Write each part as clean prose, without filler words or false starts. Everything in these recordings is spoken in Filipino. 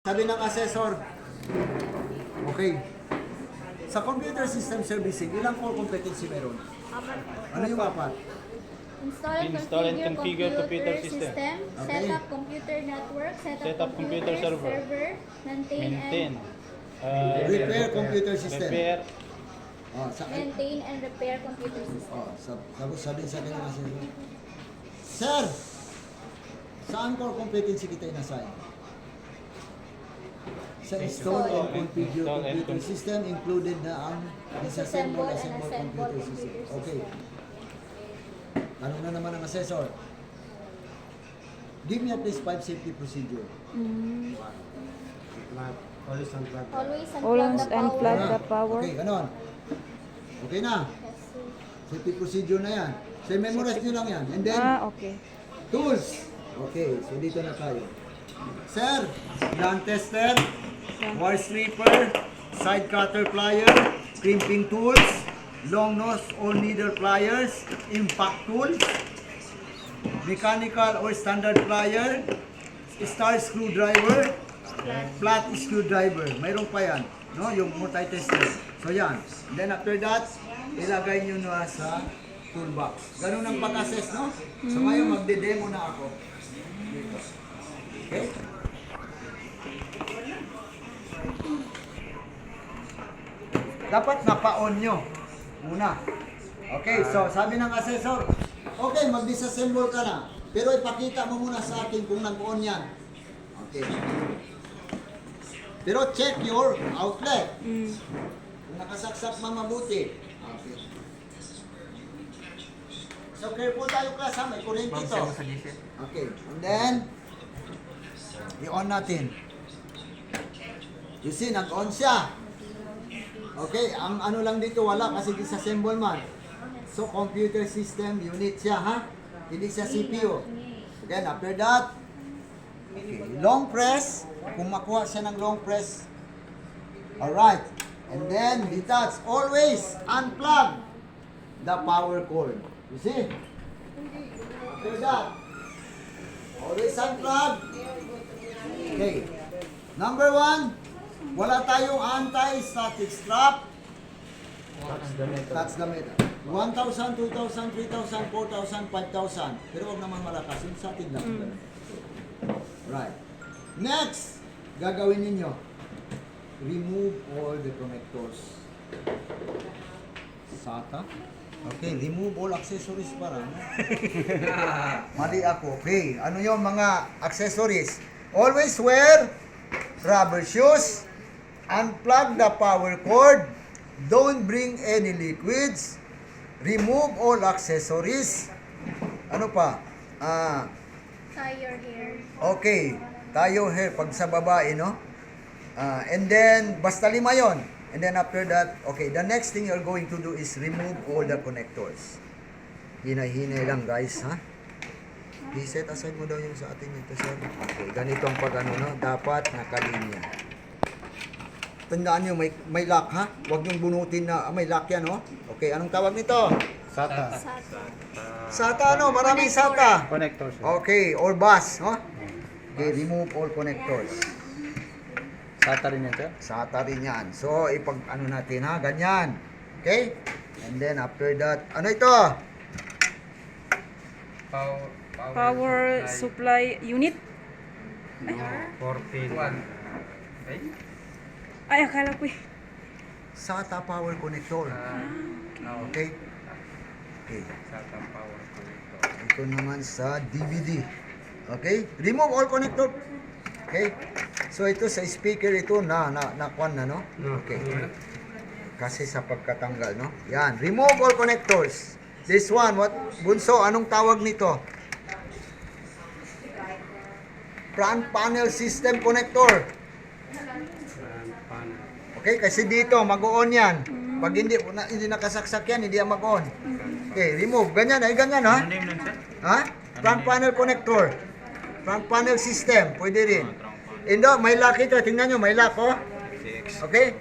Sabi ng assessor, okay, sa computer system servicing, ilang core competency meron? Ano yung apat? Install and configure computer system. Okay. Set up computer network, Set up computer server. maintain Repair computer system. Repair. maintain and repair computer system. Sabi sa akin ng assessor, Sir, saan core competency kita inassign? Sa install and configure Install and computer system, included na ang disassemble, Disassemble and assemble assemble computer system. computer system. Okay. Tanong na naman ang assessor. Give me at least 5 safety procedure. Always unplug. Always unplug Unplug the the power. Okay, ganon. Okay na. Yes, sir. Safety procedure na yan. So, memorize nyo lang yan. And then, Okay. tools. Okay, so dito na tayo. Sir, gun tester, wire stripper, side cutter plier, crimping tools, long nose or needle pliers, impact tools, mechanical or standard plier, star screwdriver, flat screwdriver. Mayroon pa yan, no? Yung multi-tester. So yan. Then after that, ilagay nyo na sa toolbox. Ganun ang pag-assess, no? So ngayon magde-demo na ako. Dito. Okay? Dapat napa-on nyo muna. Okay, so sabi ng assessor, okay, mag-disassemble ka na. Pero ipakita mo muna sa akin kung nag-on yan. Okay. Pero check your outlet. Kung nakasaksak man mabuti. Okay. So careful tayo class ha, may kuryente ito. Okay, and then, i-on natin. You see, nag-on siya. Okay, ang ano lang dito, wala kasi disassemble man. So, computer system unit siya, ha? Hindi siya CPU. Then, after that, okay, long press. Kung makuha siya ng long press, alright. And then, detach. Always unplug the power cord. You see? After that, always unplug. Okay. Number 1, wala tayong anti-static strap. That's the meter. 1,000, 2,000, 3,000, 4,000, 5,000. Pero huwag naman malakas. Yung sa atin lang. Right. Next, gagawin ninyo. Remove all the connectors. SATA. Okay, remove all accessories para. No? Mali ako. Okay, ano yung mga accessories? Always wear rubber shoes. Unplug the power cord. Don't bring any liquids. Remove all accessories. Ano pa? Tie your hair. Okay. Tayo hair pag sa babae, no? And then, basta 5 yon. And then after that, okay, the next thing you're going to do is remove all the connectors. Hinay-hinay lang, guys, ha? I-set aside mo daw yung sa atin ito, sir. Okay, ganito ang pag-ano, no? Dapat nakalinya. Tandaan nyo, may lock, ha? Huwag niyong bunutin na, may lock yan, no? Okay, anong tawag nito? SATA. SATA, no? Maraming SATA. Connectors. Okay, or bus, no? Okay, remove all connectors. SATA rin yan, sir? SATA rin yan. So, ano natin, ha? Ganyan. Okay? And then, after that, ano ito? Power supply unit. 14. Ay, akala ko eh. SATA power connector. Okay? Okay. SATA power connector. Ito naman sa DVD. Okay? Remove all connector. Okay? So, ito sa speaker, ito nakuan na, no? Okay. Kasi sa pagkatanggal, no? Yan. Remove all connectors. This one, what? Bunso, anong tawag nito? Front panel system connector. Okay, kasi dito, mag-on yan. Pag hindi nakasaksak yan, hindi yan mag-on. Okay, remove. Ganyan, ganyan, ha? Ha? Front panel connector. Front panel system, pwede rin. Indo, may lock ito. Tingnan nyo, may lock, oh. Okay?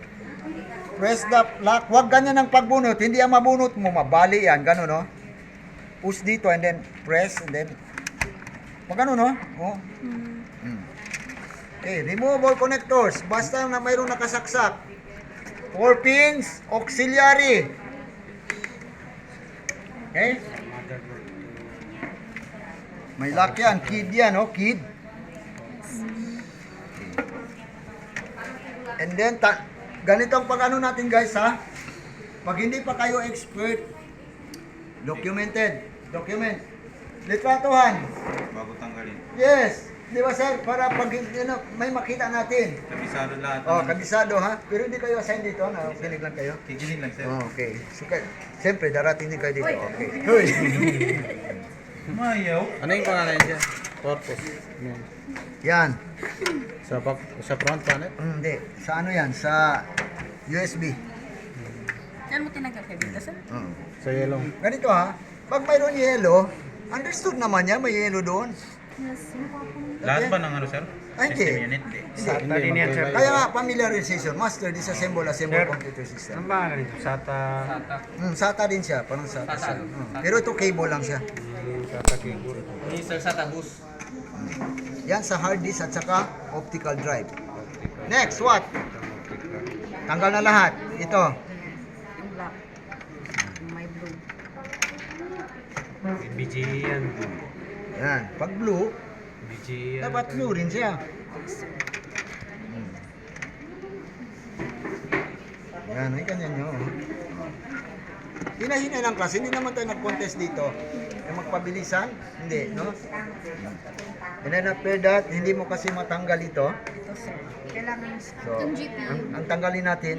Press the lock. Huwag ganyan ang pagbunot. Hindi ang mabunot mo, mabali yan. Ganun, no? Push dito and then press and then pag ganun, no? Oh. Okay, removable connectors. Basta na mayroong nakasaksak. 4 pins, auxiliary. Okay? May lock yan, kid yan, oh, kid. And then, ganito ang pag-ano natin guys, ha? Pag hindi pa kayo expert, document, litratuhan. Bago tanggalin. Yes, di ba sir? Para pag may makita natin. Kabisado lahat. Oh, kabisado ha? Pero hindi kayo assign dito, na kinig lang kayo. Kikinig lang, sir. Oh, okay. So, siyempre, darating din kayo dito. Okay. Hoy! Mayaw. Ano yung pangalan niya? Purpose. Yan. Sa front panel? Hindi. Sa ano yan? Sa USB. Saan mo tinanggal kay dito, sir? Sa yellow. Ganito ha. Pag mayroon yellow, understood naman yan, may yellow doon. Lahat ba ng ano, sir? Ay, hindi. System unit? Hindi. Hindi, sir. Kaya nga, familiarization. Master, disassemble, assemble computer system. Ang ba nito? SATA. SATA din siya. Parang SATA siya. Pero ito cable lang siya. SATA cable. Hindi, sir, sa tabus. Yan sa hard disk at saka optical drive. Next, what? Tanggal na lahat. Ito. Yung black. May blue. BGE yan. Yan. Pag blue, BGE yan. dapat blue rin siya. Yan, ay ganyan nyo. Hinahinay lang kasi, hindi naman tayo nag-contest dito. Yung magpabilisan, hindi, no? And then after that, hindi mo kasi matanggal ito. Ito, sir. Kailangan So, Itong GPU. ang tanggalin natin,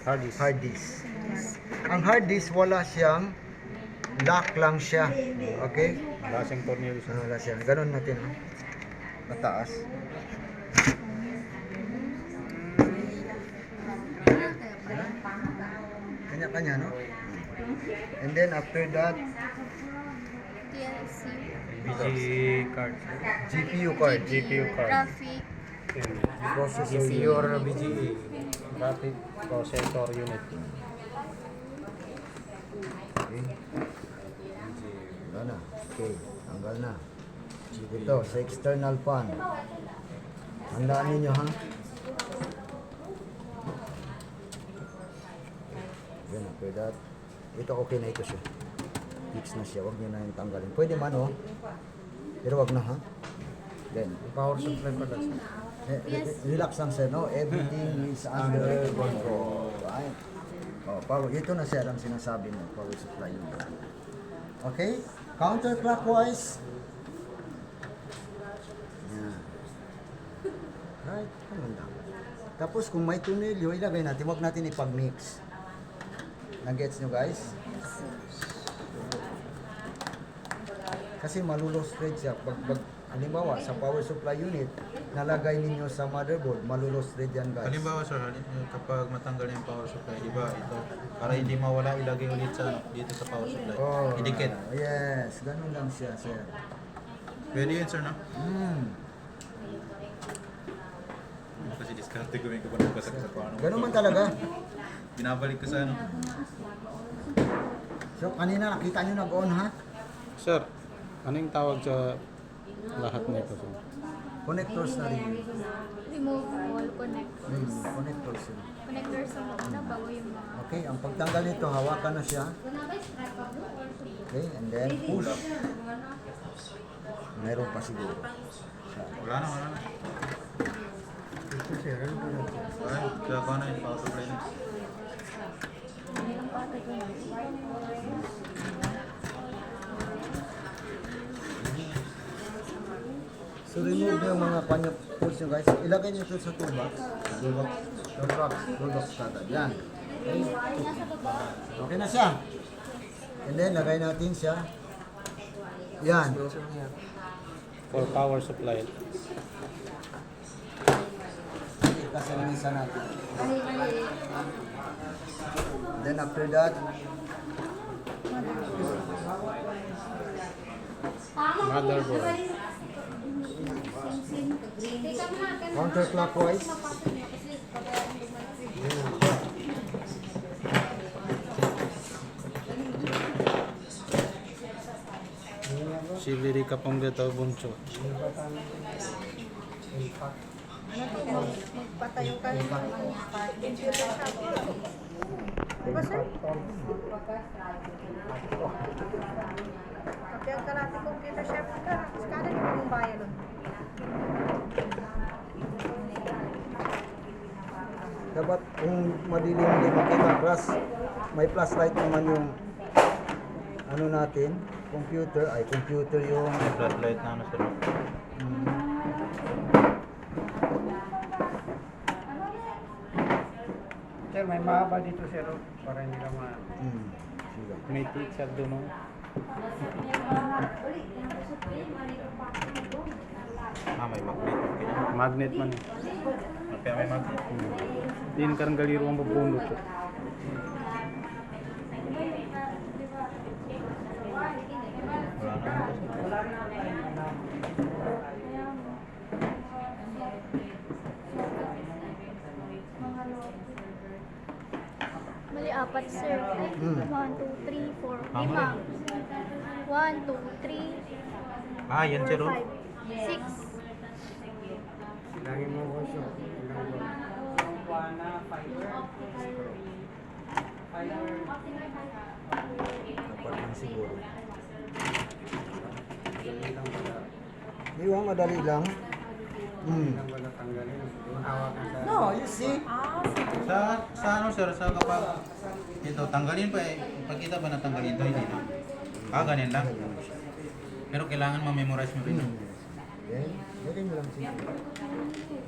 Hard disk. hard disk. Ang hard disk, wala siyang lock lang siya. Okay? Wala siyang tornilyo siya. Wala siya. Ganun natin, no? Mataas. Kanya-kanya, no? And then after that, TLC. BGE card. GPU card. GPU card. Graphic. Processor GPU or BGE. Graphic Processor Unit. Okay. Wala na. Okay. Tanggal na. Ito, sa external fan. Handaan ninyo, ha? Yan, after that. Ito, okay na ito siya. Fix na siya. Huwag nyo na yung tanggalin. Pwede man, oh. Pero wag na, ha? Then, Power supply pala siya. relax lang, sir, no? Everything is under control. Right? Oh, power. Ito na, sir, ang sinasabi mo. Power supply yun. Okay? Counterclockwise. Yan. Right? Ganun lang. Tapos, kung may tunelyo, ilagay natin. Huwag natin ipag-mix. Nag-gets nyo, guys? Kasi malulos thread siya. Halimbawa, sa power supply unit, nalagay ninyo sa motherboard, malulos thread yan, guys. Halimbawa, sir, kapag matanggal yung power supply, di ba, ito, para hindi mawala, ilagay ulit sa, dito sa power supply. Oh, Idikit. yes, ganun lang siya, sir. Pwede yun, sir, no? Kasi diskarte ko yung kapag nagbasak sa paano. Ganun man talaga. Binabalik ko sa ano. So, kanina nakita nyo nag-on, ha? Sir, ano yung tawag sa lahat nito, sir? Connectors na rin. Remove all connectors. Connectors yun. Connectors ang mga bago yung mga. Okay, ang pagtanggal nito, hawakan na siya. Okay, and then push. Meron pa siguro. Wala na, wala na. Ay, kaya ko na yung power supply na. So, remove nyo yung mga kanya tools nyo, guys. Ilagay nyo ito sa toolbox. Toolbox kagad. Yan. Okay. Okay na siya. And then, lagay natin siya. Yan. For power supply. Kasi isa natin. Then after that, Motherboard. counterclockwise. Shibiri kapong gato buncho. Ano to? Magpatayo ka ng computer shop. Diba, sir? Kapag ka natin computer shop ka, skala niyo kung bayan nun. Dapat kung madilim hindi makita plus, may flashlight naman yung ano natin, computer yung May floodlight na ano sir. Sir, may mahaba dito sir, para hindi ka sige. May teacher doon. No? May magnet. Okay. Magnet man. Kaya may magnet. Din karang galiro ang babunot. Wala na. Mali, apat, sir. 1, 2, 3, 4, Tama 5. 1, 2, 3, Ah, yan sir. 4, Oh. 5, 6. Silangin mo ko siya. Dapat lang siguro. Di ba, madali lang? No, you see? Sa ano sir, sa kapag ito tanggalin pa pagkita ba natanggalin ito hindi na. Ganyan lang. Pero kailangan ma-memorize mo rin. Yan, lagay mo lang siguro.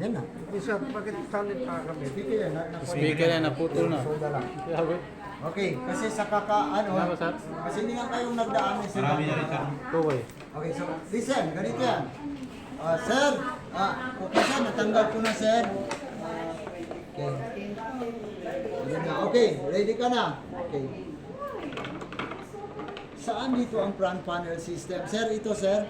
Yan na. Isa, bakit solid pa kami? Speaker yan, Speaker yan, naputol na. Soda lang. Sabi, Okay, kasi sa ano, Ano, sir? kasi hindi nga kayong nagdaan sa Marami na rin sir. tuway. Okay, so listen, ganito yan. Sir, okay sir, natanggal ko na sir. Okay. Yan na. Okay, ready ka na? Okay. Saan dito ang front panel system? Sir, ito sir.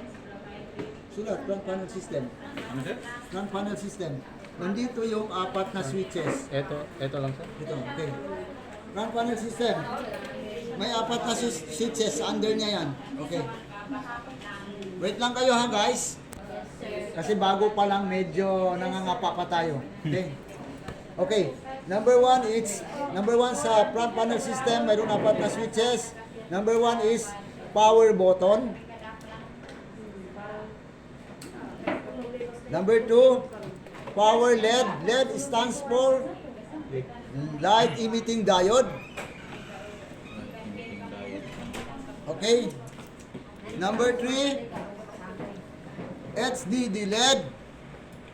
Sulat, front panel system. Ano sir? Front panel system. Nandito yung 4 na switches. Ito lang sir. Ito, okay. Front panel system. May 4 na switches under niya yan. Okay. Wait lang kayo ha guys. Kasi bago pa lang medyo nangangapa pa tayo. Okay. Okay. Number one sa front panel system, mayroon 4 na switches. Number 1 is power button. Number 2, power LED. LED stands for light emitting diode. Okay. Number 3, HDD LED.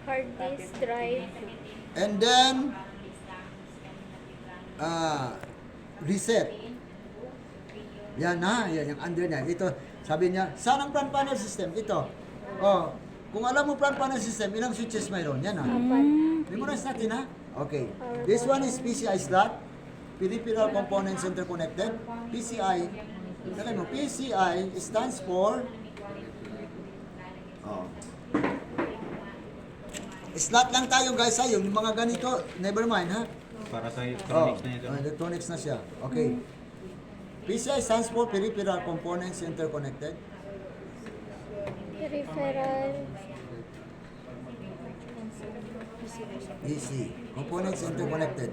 Hard disk drive. And then, reset. Yan na, yan yung under niya. Ito, sabi niya, saan ang front panel system? Ito. Oh, kung alam mo front panel system, ilang switches mayroon? Yan ha. Memorize natin ha. Okay. This one is PCI slot. Peripheral components interconnected. PCI. Alam mo, PCI stands for slot lang tayo guys ha. Yung mga ganito, never mind ha. Para sa electronics na ito. Electronics na siya. Okay. PCI stands for Peripheral Components Interconnected. Peripheral. PC. Components Interconnected.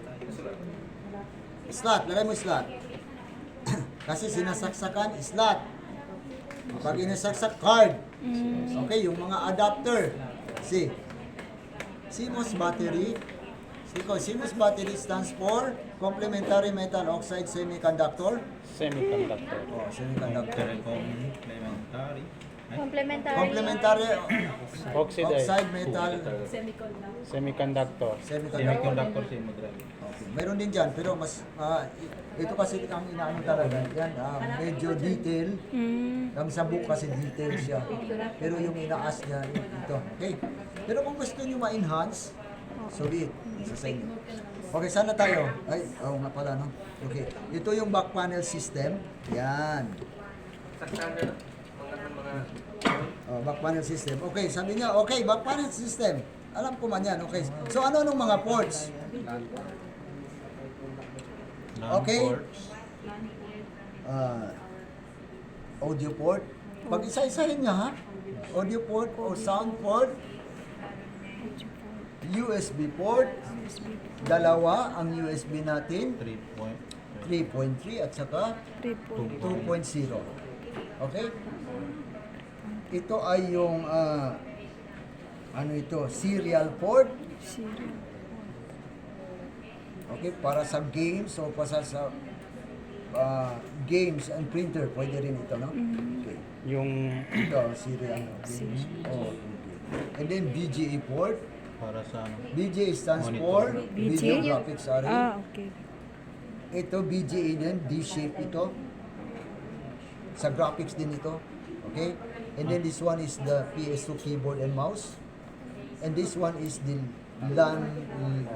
Slot. Lagay mo slot. Kasi sinasaksakan, slot. Pag inasaksak, card. Okay, yung mga adapter. See. CMOS battery. CMOS battery stands for Complementary Metal Oxide Semiconductor. Semiconductor. Oh, semiconductor. Complementary. Complementary. Complementary Oxide metal semiconductor. semiconductor. Semiconductor semi-drive. Okay. Mayroon din dyan, pero mas, ito kasi ang inaano talaga, yan, medyo detail. Ang sa book kasi detail siya. Pero yung inaas niya, ito. Okay. Pero kung gusto nyo ma-enhance, solid. Isa sa inyo. Okay, sana tayo? Ay, nga pala, no? Okay. Ito yung back panel system. Yan. Back panel system. Okay, sabi niya, okay, back panel system. Alam ko man yan, okay. So, ano nung mga ports? Okay. Audio port. Pag isa-isahin niya, ha? Audio port or sound port. USB port, dalawa ang USB natin, 3.3. 3.3 at saka 2.0. Okay? Ito ay yung ano ito, serial port. Okay, para sa games o para sa games and printer, pwede rin ito, no? Okay. Yung Ito, serial. Oh, okay. And then VGA port. Para sa ano? VGA stands Monitor. for Video Graphics Array. okay. Ito, VGA din, D-shape ito. Sa graphics din ito. Okay? And then this one is the PS2 keyboard and mouse. And this one is the LAN,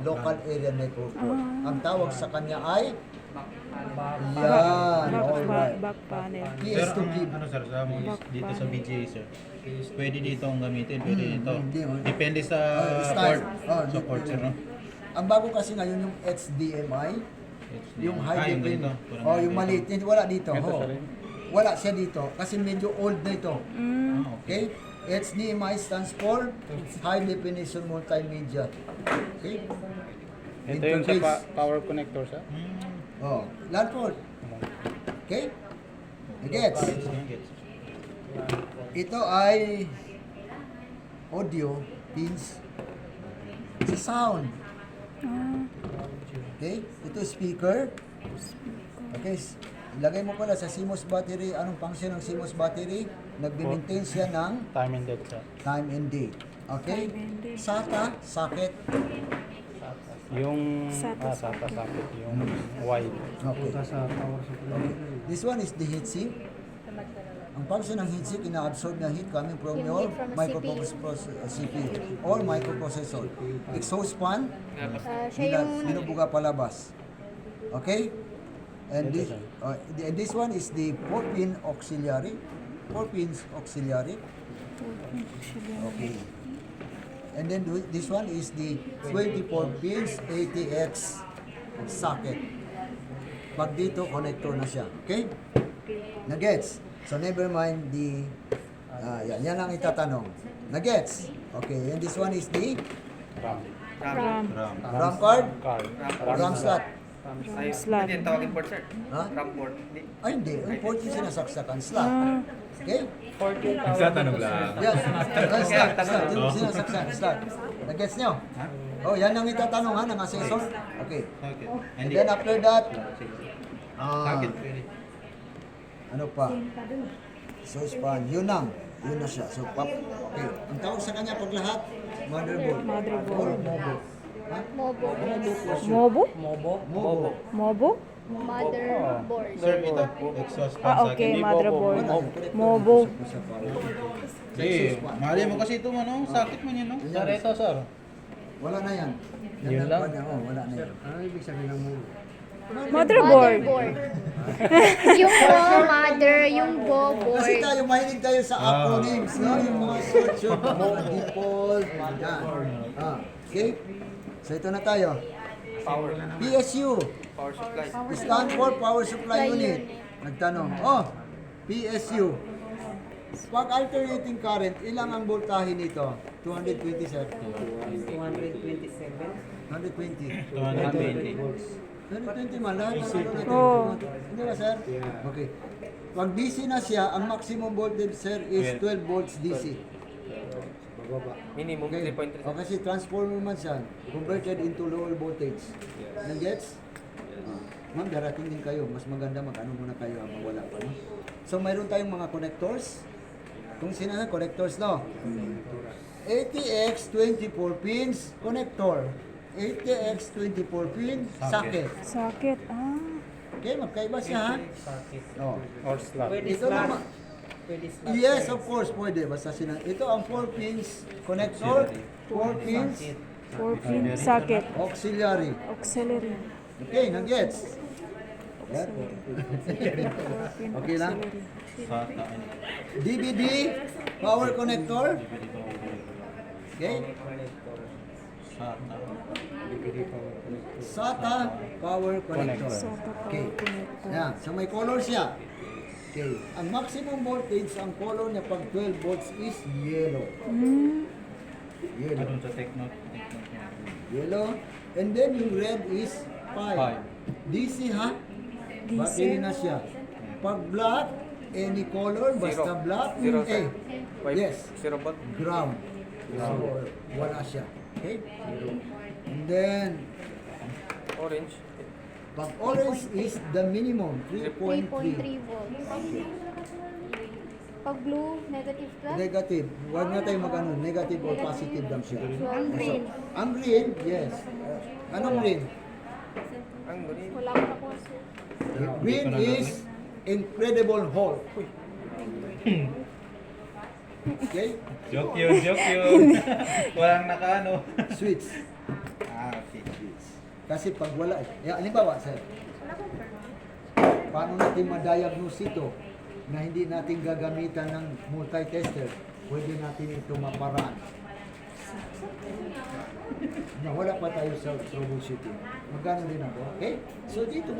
Local Area Network port. Ang tawag sa kanya ay yan, alright. Back panel. Pero PS2 keyboard. ano sir, sa dito sa BGA sir, pwede dito ang gamitin, pwede dito. hindi, oh. Depende sa Style. port. Sa port sir, no? Ang bago kasi ngayon yung HDMI, yung high yung definition. ganito. Parang Oh, yung ganito. maliit. Hindi, wala dito. Ito, Oh. sorry. Wala siya dito kasi medyo old na ito. Okay. Okay? HDMI stands for High Definition Multimedia. Okay? ito yung sa power connector sa. Oh, LAN port. Okay? Gets? Gets. Ito ay audio pins sa sound. Okay? Ito speaker. Okay? Ilagay mo pala sa CMOS battery. Anong function ng CMOS battery? Nag-maintain siya ng Time and date sa. time and date. Okay? SATA, socket. Yung SATA socket, yung wide. Okay. Okay. This one is the heatsink. Ang function ng heatsink, ina-absorb na heat coming from Yung your heat from a CPU or microprocessor. Exhaust fan, Siya yung binubuga palabas. Okay? And this one is the 4-pin auxiliary. 4 pins auxiliary. Okay. And then this one is the 24 pins ATX socket. Pag dito, connector na siya. Okay? Nagets? So never mind the yan lang itatanong. Nagets? Okay, and this one is the RAM. RAM card, Card. RAM slot. Slot. Hindi, tawagin port sir. Ha? RAM port. Hindi. Ay hindi, ang port yung sinasaksakan slot. Okay? Nagtatanong lang. Yes, slot. Yung sinasaksakan slot. Nagets nyo? Oh, yan ang itatanong ha ng assessor. Okay. Okay. And then after that, Socket. ano pa? So span, yun lang. Yun na siya. So, okay. Ang tawag sa kanya pag lahat, motherboard. Or mobo. Ha? Mobo. Mobo? Mobo. Mobo? Motherboard. Sir, ito. Exhaust fan Ah, okay, socket. motherboard. Mobo. Sige, mali mo kasi ito ano, socket mo yun, no? Sir, ito sir. Wala na yan. Yun lang? Oh, wala na yan. Motherboard. Yung mother, yung board. Kasi tayo, mahilig tayo sa acronyms, no? Yung mga short, mga default, mga yan. Okay? So ito na tayo. Power. PSU, Power supply. stand for Power Supply Unit. Nagtanong, PSU. Pag alternating current, ilang ang voltahe nito? 220, sir. 120. 220. 220 man lahat ng alternating. Oo. Hindi ba, sir? Okay. Pag DC na siya, ang maximum voltage, sir, is 12 volts DC. Minimum Okay. 3.3. O kasi transformer man siya, converted into lower voltage. Nag-gets? Ma'am, darating din kayo. Mas maganda mag-ano muna kayo habang wala pa. No? So, mayroon tayong mga connectors. Kung sino na connectors, no? ATX 24 pins, connector. ATX 24 pin, socket. Socket. Okay, magkaiba siya, ha? Oh. Or slot. Ito naman. Yes, of course, pwede. Basta ito ang 4 pins connector, 4 pins 4-pin socket. auxiliary. Auxiliary. Okay, nag-gets? Yan. 4-pin Okay lang? SATA. DVD, power connector. Okay? SATA. SATA, power connector. SATA Okay. power connector. Yan. So may color siya. Okay. Ang maximum voltage, ang color niya pag 12 volts is yellow. Yellow. Ano sa techno? Yellow. And then yung red is 5. DC ha? Batili na siya. Pag black, any color, basta black, Zero, A. sir. Five. Yes. Zero bot. Ground. So, wala siya. Okay? And then, Orange. pag orange is the minimum, 3.3. 3.3 volts. Pag blue, negative plus. Negative. Huwag na tayo mag-ano, negative or positive lang siya. Ang green. Ang green, yes. Anong green? Ang green. Wala ko na po, sir. Green is incredible whole. Okay? Joke yun. Walang nakaano. Switch. Okay. Kasi pag wala, halimbawa, sir, paano natin ma-diagnose ito na hindi natin gagamitan ng multi-tester? Pwede natin ito maparaan. Na wala pa tayo sa troubleshooting. Magkano din ako, okay? So dito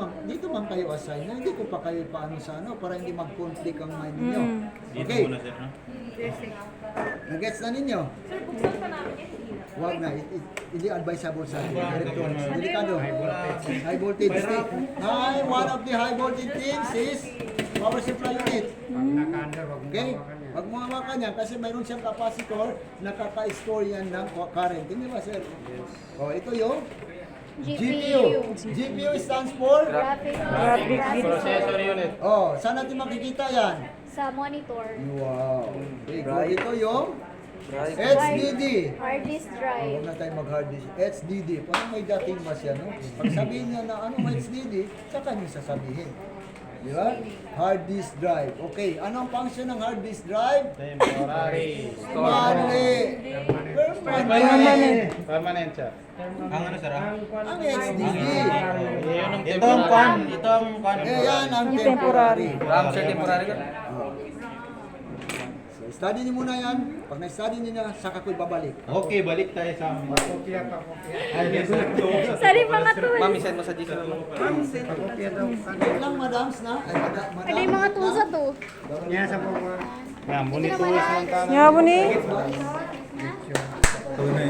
man kayo assign na hindi ko pa kayo paano sa ano para hindi mag-conflict ang mind ninyo. Dito Okay? muna sir, no? Nag-gets na ninyo? Huwag na, hindi advisable sa atin. Electronics. Delikado. High voltage stick. One of the high voltage things is power supply unit. Okay? Huwag mo hawakan yan kasi mayroon siyang capacitor na kaka-store yan ng current. Hindi ba, sir? O, ito yung GPU. GPU stands for? Graphic Processor unit. Oh, saan natin makikita yan? sa monitor. Wow. Okay, go. Ito yung Drive. HDD. Hard disk Oh, drive. huwag na tayo mag-hard disk. HDD. Parang may dating mas yan, no? Pag sabihin niya na anong HDD, saka niyo sasabihin. Di ba? Hard disk drive. Okay, anong function ng hard disk drive? Temporary. Mali. Permanent. Permanent siya. Ang ano sir, ah? Ang HDD. Yun ang Ito ang kwan. Ito ang kwan. Eh, yan ang temporary. RAM, sir, temporary ka. Oh. So, study niyo muna yan. Pag na-study niyo na, saka ko'y babalik. Okay, balik tayo sa amin. Ay, yes, sir. Sorry mga tools. Mami, send mo sa GC. Wait lang, madams na. Ay, madam. Ano yung mga tools na to? Yan, monitor samantala. Nga po ni. Tunay.